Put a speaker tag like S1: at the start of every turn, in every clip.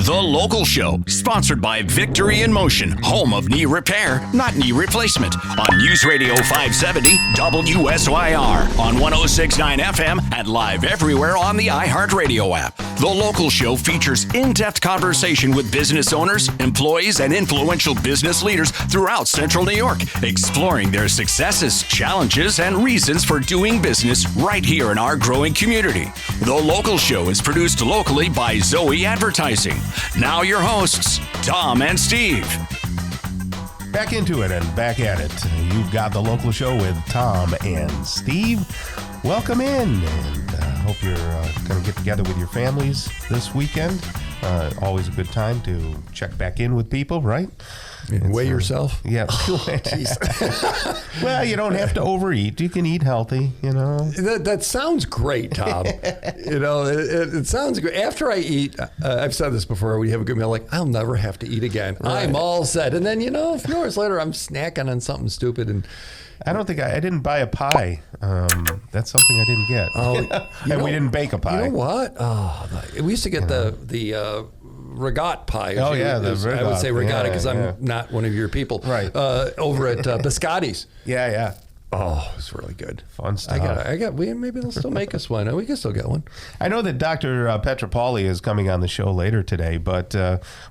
S1: The Local Show, sponsored by Victory in Motion, home of knee repair, not knee replacement, on News Radio 570 WSYR, on 106.9 FM, and live everywhere on the iHeartRadio app. The Local Show features in-depth conversation with business owners, employees, and influential business leaders throughout Central New York, exploring their successes, challenges, and reasons for doing business right here in our growing community. The Local Show is produced locally by Zoe Advertising. Now your hosts, Tom and Steve.
S2: Back into it and back at it. You've got The Local Show with Tom and Steve. Welcome in, and hope you're going to get together with your families this weekend. Always a good time to check back in with people, right?
S3: Weigh yourself?
S2: Yeah. Well, you don't have to overeat. You can eat healthy, you know.
S3: That sounds great, Tom. It sounds great. After I eat, I've said this before, we have a good meal, like, I'll never have to eat again. Right. I'm all set. And then, a few hours later, I'm snacking on something stupid. And
S2: I don't think I didn't buy a pie. That's something I didn't get. And we didn't bake a pie.
S3: You know what? We used to get the regat pie.
S2: Oh, yeah, the
S3: regat. I would say regatta because I'm not one of your people.
S2: Right.
S3: Over at Biscotti's.
S2: Yeah.
S3: Oh, it's really good.
S2: Fun stuff.
S3: Maybe they'll still make us one. We can still get one.
S2: I know that Dr. Petropoli is coming on the show later today, but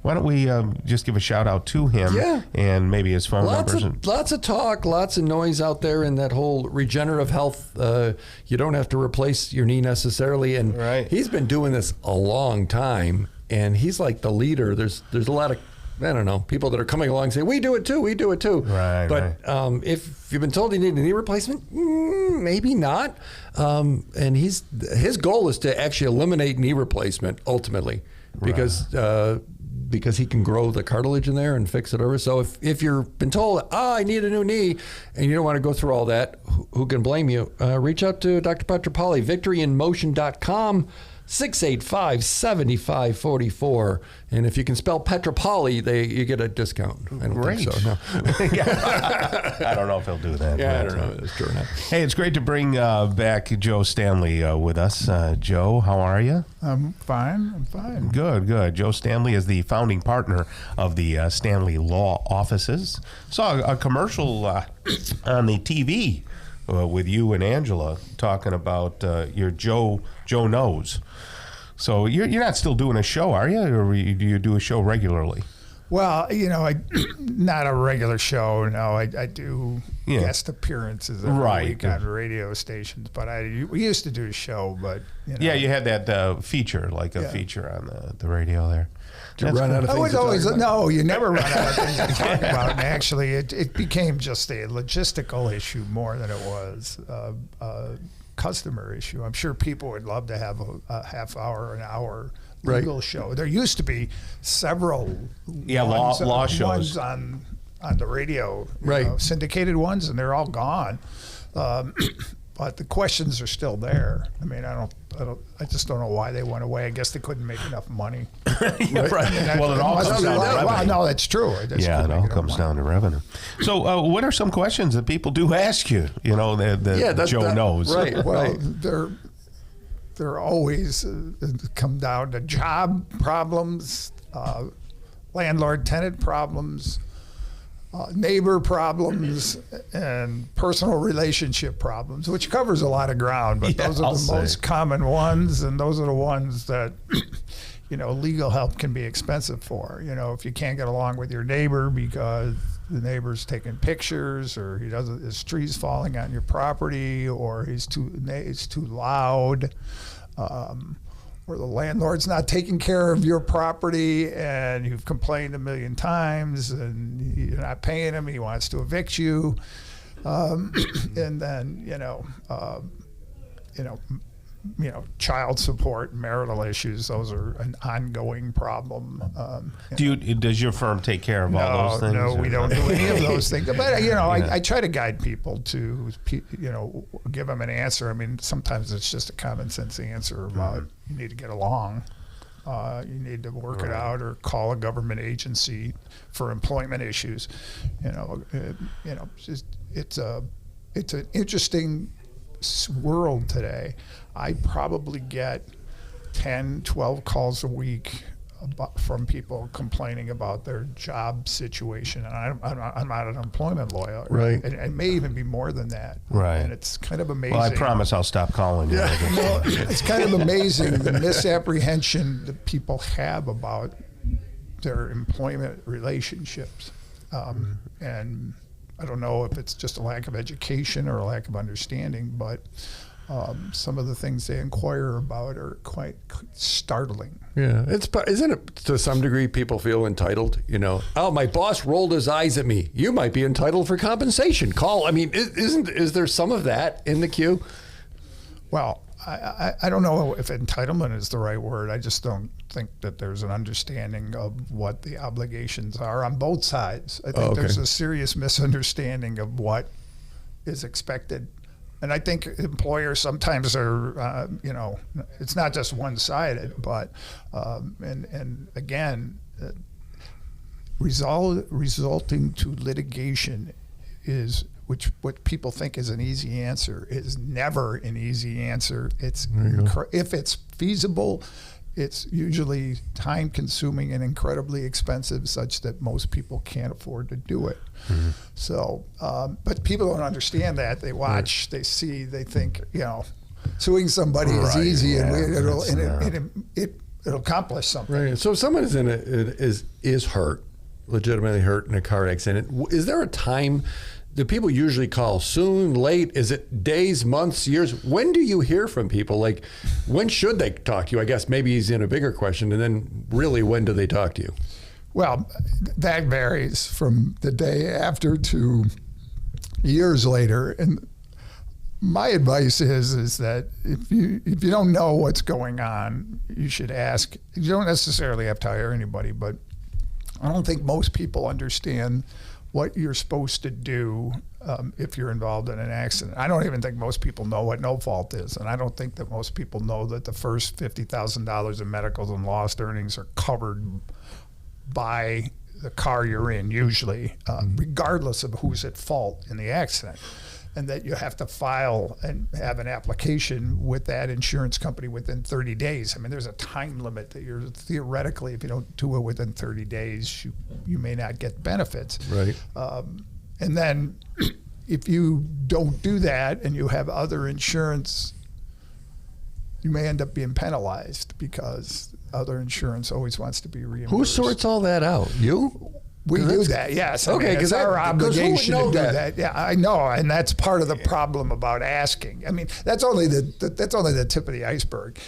S2: why don't we just give a shout out to him and maybe his phone numbers.
S3: Lots of talk, lots of noise out there in that whole regenerative health. You don't have to replace your knee necessarily. And he's been doing this a long time, and he's like the leader. There's a lot of people that are coming along and say, we do it too. Right. But if you've been told you need a knee replacement, maybe not. And his goal is to actually eliminate knee replacement ultimately, because he can grow the cartilage in there and fix it over. So if you've been told, I need a new knee, and you don't want to go through all that, who can blame you? Reach out to Dr. Petropoli, victoryinmotion.com. 685-7544. And if you can spell Petropoli, you get a discount. I don't think so. No.
S2: I don't know if he'll do that.
S3: Yeah, I don't know if it's true or not.
S2: Hey, it's great to bring back Joe Stanley with us. Joe, how are you?
S4: I'm fine.
S2: Good. Joe Stanley is the founding partner of the Stanley Law Offices. Saw a commercial on the TV with you and Angela talking about your Joe Knows. So you're not still doing a show, are you? Or do you do a show regularly?
S4: Well, not a regular show. No, I do guest appearances every week on radio stations. But we used to do a show, but
S2: you had that feature, feature on the radio there.
S3: Run out of things
S4: no, you never run out of things to talk about. And actually, it became just a logistical issue more than it was a customer issue. I'm sure people would love to have a half hour, an hour legal show. There used to be several
S2: law shows
S4: ones on the radio, syndicated ones, and they're all gone. But the questions are still there. I mean, I just don't know why they went away. I guess they couldn't make enough money.
S2: Well, it all comes down to revenue.
S4: Well, no, that's true.
S2: It all comes down to revenue. So, what are some questions that people do ask you? That Joe knows.
S4: Right. Well, they're always come down to job problems, landlord-tenant problems, neighbor problems, and personal relationship problems, which covers a lot of ground, but those are the most common ones, and those are the ones that legal help can be expensive for. If you can't get along with your neighbor because the neighbor's taking pictures, or his tree's falling on your property, or it's too loud, or the landlord's not taking care of your property and you've complained a million times and you're not paying him, he wants to evict you. And then, child support, marital issues, those are an ongoing problem.
S2: Does your firm take care of all those things?
S4: No, we don't do any of those things. But, I try to guide people to, give them an answer. I mean, sometimes it's just a common sense answer about you need to get along. You need to work it out, or call a government agency for employment issues. It's an interesting world today. I probably get 10, 12 calls a week from people complaining about their job situation. And I'm not an employment lawyer.
S3: Right.
S4: And it may even be more than that.
S2: Right.
S4: And it's kind of amazing.
S2: Well, I promise I'll stop calling you.
S4: Well, it's kind of amazing the misapprehension that people have about their employment relationships. And I don't know if it's just a lack of education or a lack of understanding, but some of the things they inquire about are quite startling.
S3: Yeah, isn't it to some degree people feel entitled? You know, oh, my boss rolled his eyes at me. You might be entitled for compensation. Call. I mean, is there some of that in the queue?
S4: Well, I don't know if entitlement is the right word. I just don't think that there's an understanding of what the obligations are on both sides. I think there's a serious misunderstanding of what is expected. And I think employers sometimes are, it's not just one-sided, but, and again, resulting to litigation is, what people think is an easy answer is never an easy answer. It's if it's feasible, it's usually time-consuming and incredibly expensive, such that most people can't afford to do it. Mm-hmm. So, but people don't understand that. They watch, they see, they think, suing somebody is easy, and it'll accomplish something.
S3: Right. So if someone is hurt, legitimately hurt in a car accident, is there a time? Do people usually call soon, late? Is it days, months, years? When do you hear from people? Like, when should they talk to you? I guess maybe he's in a bigger question. And then really, when do they talk to you?
S4: Well, that varies from the day after to years later. And my advice is that if you don't know what's going on, you should ask. You don't necessarily have to hire anybody, but I don't think most people understand what you're supposed to do if you're involved in an accident. I don't even think most people know what no fault is, and I don't think that most people know that the first $50,000 in medicals and lost earnings are covered by the car you're in, usually, regardless of who's at fault in the accident. And that you have to file and have an application with that insurance company within 30 days. I mean, there's a time limit that you're theoretically, if you don't do it within 30 days, you may not get benefits.
S3: Right.
S4: And then if you don't do that and you have other insurance, you may end up being penalized because other insurance always wants to be reimbursed.
S3: Who sorts all that out? You?
S4: We do that, yes.
S3: Okay,
S4: because our obligation to do
S3: that.
S4: Yeah, I know, and that's part of the problem about asking. I mean, that's only the tip of the iceberg.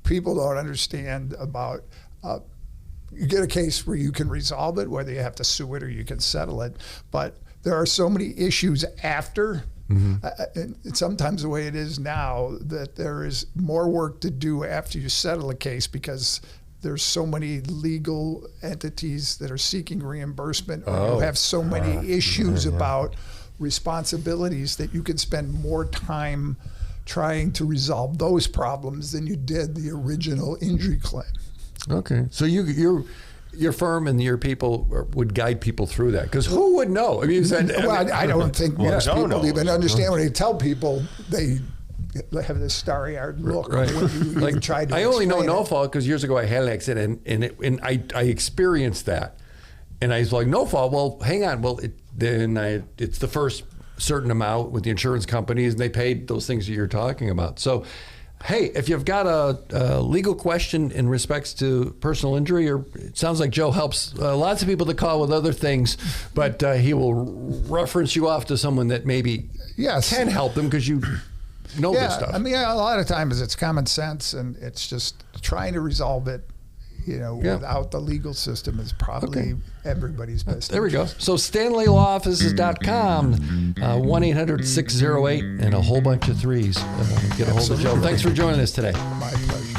S4: People don't understand about. You get a case where you can resolve it, whether you have to sue it or you can settle it, but there are so many issues after. And sometimes the way it is now, that there is more work to do after you settle a case because there's so many legal entities that are seeking reimbursement, or you have so many issues about responsibilities that you can spend more time trying to resolve those problems than you did the original injury claim.
S3: Okay. So your firm and your people would guide people through that, because who would know? I mean,
S4: I don't think most
S2: Joe
S4: people
S2: knows.
S4: even understand when they tell people they have this starry-eyed look
S3: Right.
S4: when you try to.
S3: I only know
S4: explain
S3: no
S4: it.
S3: fault because years ago I had an accident and I experienced that, and I was like, no fault. Well, hang on. Well, it's the first certain amount with the insurance companies, and they paid those things that you're talking about. So, hey, if you've got a legal question in respects to personal injury, or it sounds like Joe helps lots of people to call with other things, but he will reference you off to someone that maybe can help them because you know this stuff.
S4: I mean, a lot of times it's common sense, and it's just trying to resolve it, without the legal system is probably everybody's best
S3: There we go.
S4: interest.
S3: So StanleyLawOffices.com, 1-800-608, and a whole bunch of threes. Get a hold of Joe. Thanks for joining us today.
S4: My pleasure.